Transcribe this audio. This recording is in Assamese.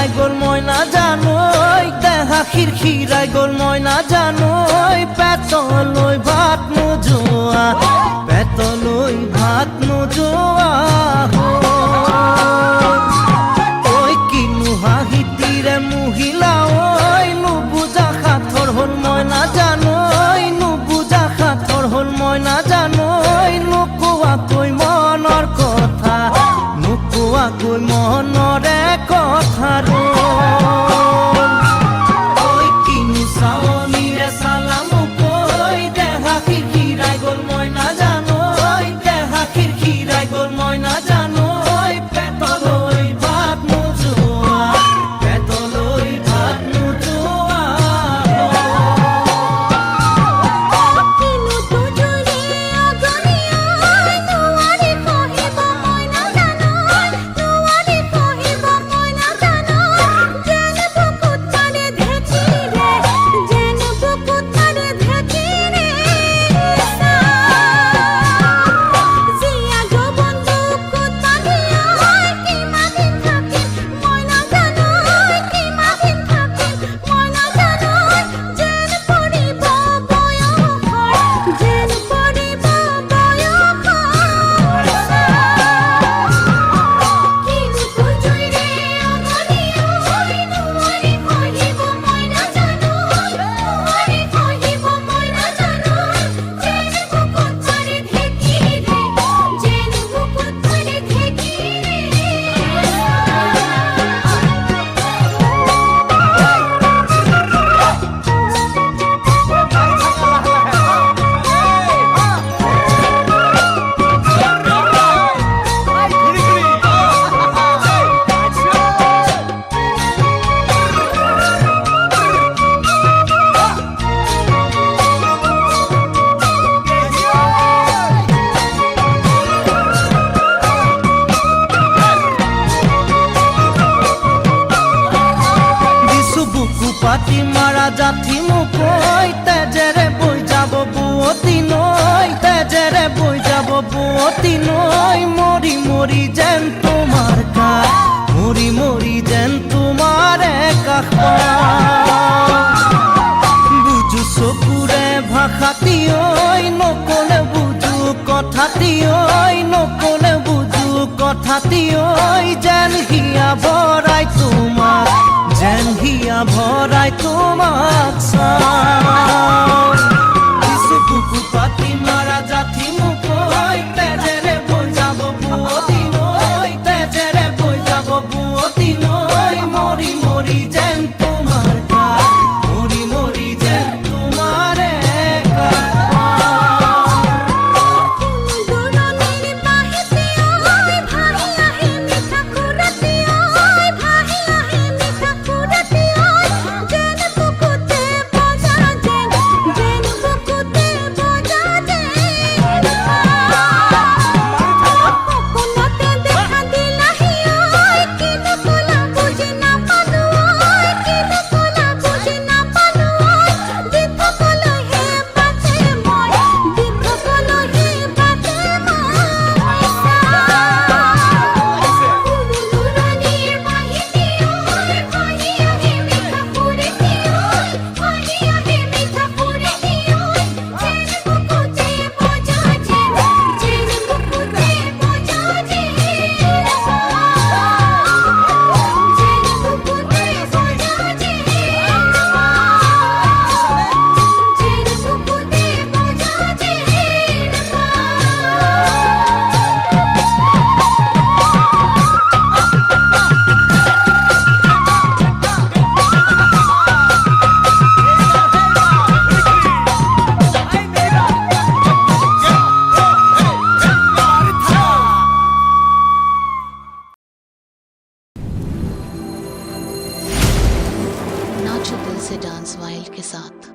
খিরখিরাই গোল ময়না জানোই দেহা খিরখিরাই গোল ময়না জানোই পেতলই ভাত নোজোয়া পেতলই ভাত নোজোয়া ওই কিনু হাহিতিরে মহিলা ওই নুবুজা খাথর হল ময়না জানোই নুবুজা খাথর হল ময়না জানোই নুকুয়া কই মনৰ কথা নুকুয়া কই মনরে কথা রে ওই কিনু সাওনিরে সালাম কই দেহা খিরখিরাই গোল ময়না জানোই দেহা খিরখিরাই গোল ময়না জানোই পেতলই ভাত নোজোয়া পেতলই ভাত নোজোয়া পাতি মারা জাথি মুকই তেজেরে বই যাব বুয়তি নই তেজেরে বই যাব বুয়তি নই মরি মরি যেন তোমার কাজ মরি মরি যেন তোমার কাষ বুঝু চকুরে ভাষাতি ঐ নকলে বুঝু কথাতি ঐ নকলে বুঝু কথাতি ঐ যেন হিয়া ভৰাই তোমাক যেন হিয়া ভৰাই তোমাক চাওঁ কিছু বুকু পাতি মাৰা জাথি মুকই তেজেৰে বৈ যাব বুয়তি নৈ তেজেৰে বৈ যাব বুয়তি নৈ মৰি মৰি যেন তোমাৰ কাষ মৰি মৰি যেন তোমাৰে नाचो दिल से डांस वाइल्ड के साथ।